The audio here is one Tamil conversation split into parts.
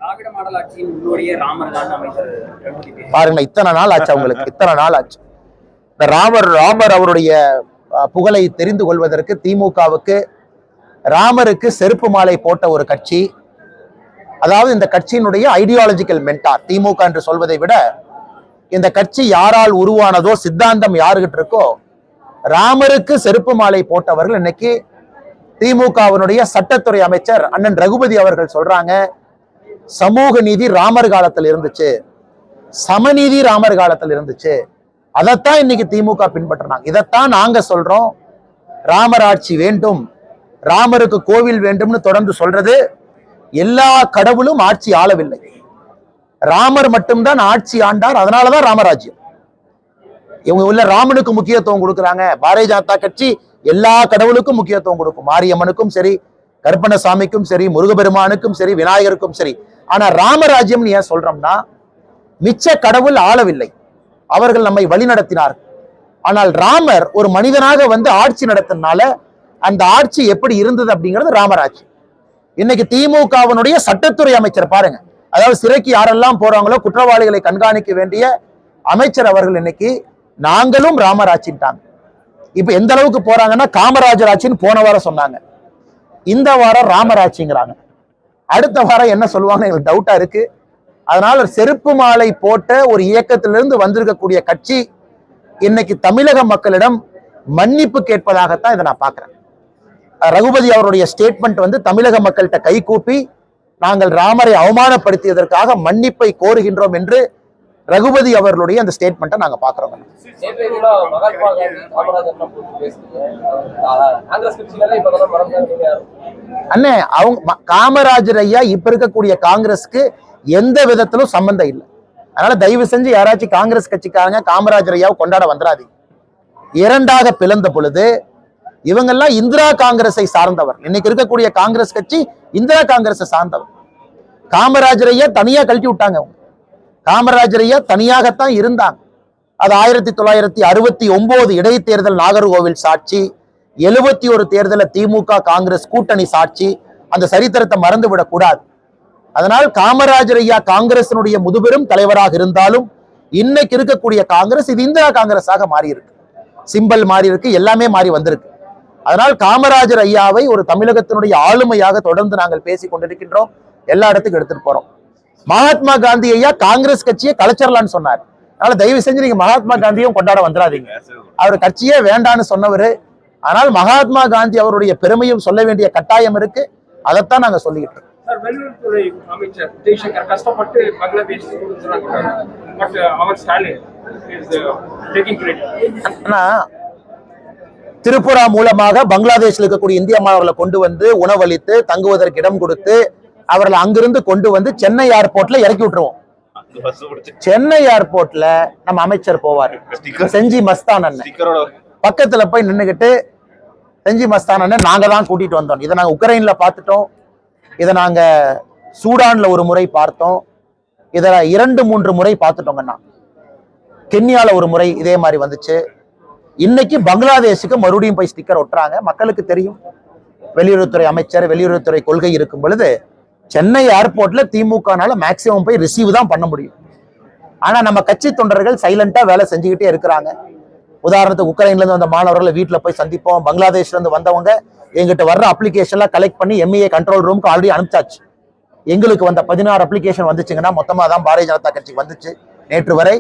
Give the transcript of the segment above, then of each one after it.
திராவிட மாடல் ஆட்சியின் முன்னோடியே ராமர் தான் அமைச்சர் பாருங்க, இத்தனை நாள் ஆச்சு அவங்களுக்கு, இத்தனை நாள் ஆச்சு. இந்த ராமர் அவருடைய புகழை தெரிந்து கொள்வதற்கு திமுகவுக்கு ராமருக்கு செருப்பு மாலை போட்ட ஒரு கட்சி. அதாவது இந்த கட்சியினுடைய ஐடியாலஜிக்கல் மென்டார் திமுக என்று சொல்வதை விட, இந்த கட்சி யாரால் உருவானதோ, சித்தாந்தம் யாருகிட்ட இருக்கோ, ராமருக்கு செருப்பு மாலை போட்டவர்கள் இன்னைக்கு திமுகவினுடைய சட்டத்துறை அமைச்சர் அண்ணன் ரகுபதி அவர்கள் சொல்றாங்க, சமூக நீதி ராமர் காலத்தில் இருந்துச்சு, சமநீதி ராமர் காலத்தில் இருந்துச்சு. அதைத்தான் இன்னைக்கு திமுக பின்பற்றினாங்க. இதைத்தான் நாங்க சொல்றோம், ராமர் ஆட்சி வேண்டும், ராமருக்கு கோவில் வேண்டும்னு தொடர்ந்து சொல்றது. எல்லா கடவுளும் ஆட்சி ஆளவில்லை, ராமர் மட்டும்தான் ஆட்சி ஆண்டார். அதனாலதான் ராமராஜ்யம். இவங்க உள்ள ராமனுக்கு முக்கியத்துவம் கொடுக்குறாங்க. பாரதிய ஜனதா கட்சி எல்லா கடவுளுக்கும் முக்கியத்துவம் கொடுக்கும், மாரியம்மனுக்கும் சரி, கருப்பணசாமிக்கும் சரி, முருகபெருமானுக்கும் சரி, விநாயகருக்கும் சரி. ஆனா ராமராஜ்யம் ஏன் சொல்றோம்னா, மிச்ச கடவுள் ஆளவில்லை, அவர்கள் நம்மை வழி நடத்தினார்கள். ஆனால் ராமர் ஒரு மனிதனாக வந்து ஆட்சி நடத்தினால அந்த ஆட்சி எப்படி இருந்தது அப்படிங்கிறது ராமராட்சி. இன்னைக்கு திமுகவினுடைய சட்டத்துறை அமைச்சர் பாருங்க, அதாவது சிறைக்கு யாரெல்லாம் போறாங்களோ குற்றவாளிகளை கண்காணிக்க வேண்டிய அமைச்சர் அவர்கள் இன்னைக்கு நாங்களும் ராமர் ஆட்சிட்டாங்க. இப்ப எந்த அளவுக்கு போறாங்கன்னா, காமராஜர் ஆட்சின்னு போன வாரம் சொன்னாங்க, இந்த வாரம் ராமர் ஆட்சிங்கிறாங்க. அடுத்த வாரம் என்ன சொல்லுவாங்க எங்களுக்கு டவுட்டா இருக்கு. அதனால செருப்பு மாலை போட்ட ஒரு இயக்கத்திலிருந்து வந்திருக்கக்கூடிய கட்சி இன்னைக்கு தமிழக மக்களிடம் மன்னிப்பு கேட்பதாகத்தான் இதை நான் பார்க்கிறேன். ரகுபதி அவருடைய ஸ்டேட்மெண்ட் வந்து தமிழக மக்கள்கிட்ட கை கூப்பி நாங்கள் ராமரை அவமானப்படுத்தியதற்காக மன்னிப்பை கோருகின்றோம் என்று ரகுபதி அவர்களுடைய அந்த ஸ்டேட்மெண்ட்டை நாங்க பாக்குறோம். அண்ணே, அவங்க காமராஜர் ஐயா இப்ப இருக்கக்கூடிய காங்கிரஸ்க்கு எந்த விதத்திலும் சம்பந்தம் இல்லை. அதனால தயவு செஞ்சு யாராச்சும் காங்கிரஸ் கட்சிக்காரங்க காமராஜர் ஐயாவை கொண்டாட வந்துடாதீங்க. இரண்டாக பிளந்த பொழுது இவங்கெல்லாம் இந்திரா காங்கிரஸை சார்ந்தவர். இன்னைக்கு இருக்கக்கூடிய காங்கிரஸ் கட்சி இந்திரா காங்கிரஸை சார்ந்தவர். காமராஜர் ஐயா தனியா கழட்டி விட்டாங்க. காமராஜர் ஐயா தனியாகத்தான் இருந்தாங்க. அது 1969 இடைத்தேர்தல் நாகர்கோவில் சாட்சி, 71 தேர்தல திமுக காங்கிரஸ் கூட்டணி சாட்சி. அந்த சரித்திரத்தை மறந்து விடக் கூடாது. அதனால் காமராஜர் ஐயா காங்கிரசினுடைய முதுபெரும் தலைவராக இருந்தாலும் இன்னைக்கு இருக்கக்கூடிய காங்கிரஸ் இது இந்திரா காங்கிரஸாக மாறி இருக்கு, சிம்பல் மாறி இருக்கு, எல்லாமே மாறி வந்திருக்கு. அதனால் காமராஜர் ஐயாவை ஒரு தமிழகத்தினுடைய ஆளுமையாக தொடர்ந்து நாங்கள் பேசிக் கொண்டிருக்கின்றோம், எல்லா இடத்துக்கும் எடுத்துட்டு போறோம். மகாத்மா காந்தி ஐயா காங்கிரஸ் கட்சியை கலைச்சரலான்னு சொன்னார். அதனால தயவு செஞ்சு நீங்க மகாத்மா காந்தியும் கொண்டாட வந்துடாதீங்க. அவர் கட்சியே வேண்டான்னு சொன்னவர். ஆனால் மகாத்மா காந்தி அவருடைய பெருமையும் சொல்ல வேண்டிய கட்டாயம் இருக்கு. அதைத்தான் நாங்க சொல்லிக்கிட்டு இருக்கோம். வெளியுறவுத்துறை அமைச்சர் ஜெய்சங்கர் கஷ்டப்பட்டு பங்களாதேஷ் திரிபுரா மூலமாக பங்களாதேஷில் இருக்கக்கூடிய இந்திய மாணவர்களை கொண்டு வந்து உணவளித்து தங்குவதற்கு இடம் கொடுத்து அவர்களை அங்கிருந்து கொண்டு வந்து சென்னை ஏர்போர்ட்ல இறக்கி விட்டுருவோம். சென்னை ஏர்போர்ட்ல நம்ம அமைச்சர் போவார், செஞ்சி மஸ்தான் அண்ணன் பக்கத்துல போய் நின்னுகிட்டு, செஞ்சி மஸ்தான் அண்ணன் நாங்க தான் கூட்டிட்டு வந்தோம், இதை நாங்க உக்ரைன்ல பார்த்துட்டோம், இதை நாங்க சூடான்ல ஒரு முறை பார்த்தோம், இதை 2-3 முறை பார்த்துட்டோங்கண்ணா, கென்யால ஒரு முறை இதே மாதிரி வந்துச்சு. இன்னைக்கு பங்களாதேஷுக்கு மறுபடியும் போய் ஸ்டிக்கர் ஒட்டுறாங்க. மக்களுக்கு தெரியும் வெளியுறவுத்துறை அமைச்சர், வெளியுறவுத்துறை கொள்கை இருக்கும் பொழுது சென்னை ஏர்போர்ட்ல திமுகனால மேக்சிமம் போய் ரிசீவ் தான் பண்ண முடியும். ஆனா நம்ம கட்சி தொண்டர்கள் சைலண்டா வேலை செஞ்சுக்கிட்டே இருக்கிறாங்க. உதாரணத்துக்கு உக்ரைன்ல இருந்து வந்த மாணவர்களை வீட்டுல போய் சந்திப்போம். பங்களாதேஷ்ல இருந்து வந்தவங்க எங்கிட்ட வர்ற அப்ளிகேஷன்லாம் கலெக்ட் பண்ணி எம்இஏ கண்ட்ரோல் ரூமுக்கு ஆல்ரெடி அனுப்பிச்சாச்சு. எங்களுக்கு வந்த 16 அப்ளிகேஷன் வந்துச்சுங்கன்னா மொத்தமா தான் பாரதிய ஜனதா கட்சிக்கு வந்துச்சு. நேற்று வரை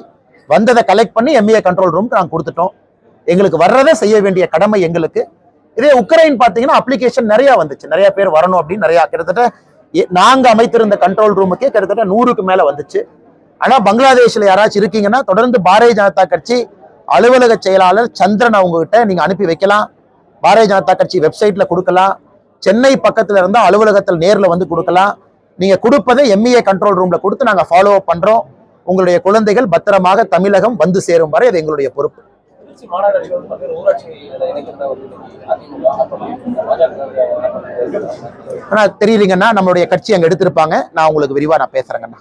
வந்ததை கலெக்ட் பண்ணி எம்இஏ கண்ட்ரோல் ரூமுக்கு நாங்கள் கொடுத்துட்டோம். எங்களுக்கு வர்றதை செய்ய வேண்டிய கடமை எங்களுக்கு. இதே உக்ரைன் பார்த்தீங்கன்னா அப்ளிகேஷன் நிறைய வந்துச்சு, நிறைய பேர் வரணும் அப்படின்னு நிறைய, கிட்டத்தட்ட நாங்க அமைத்திருந்த கண்ட்ரோல் ரூமுக்கே கிட்டத்தட்ட 100க்கு மேல வந்துச்சு. ஆனா பங்களாதேஷ்ல யாராச்சும் இருக்கீங்கன்னா தொடர்ந்து பாரதிய ஜனதா கட்சி அலுவலக செயலாளர் சந்திரன் அவங்க கிட்ட நீங்க அனுப்பி வைக்கலாம். பாரதிய ஜனதா கட்சி வெப்சைட்ல கொடுக்கலாம். சென்னை பக்கத்துல இருந்தா அலுவலகத்தில் நேர்ல வந்து கொடுக்கலாம். நீங்க கொடுப்பதை எம்இஏ கண்ட்ரோல் ரூம்ல கொடுத்து நாங்க ஃபாலோ அப் பண்றோம். உங்களுடைய குழந்தைகள் பத்திரமாக தமிழகம் வந்து சேரும் வரை அது எங்களுடைய பொறுப்பு. ஆனா தெரியலீங்கன்னா நம்மளுடைய கட்சி அங்க எடுத்திருப்பாங்க. நான் உங்களுக்கு விரிவா நான் பேசுறேங்கண்ணா.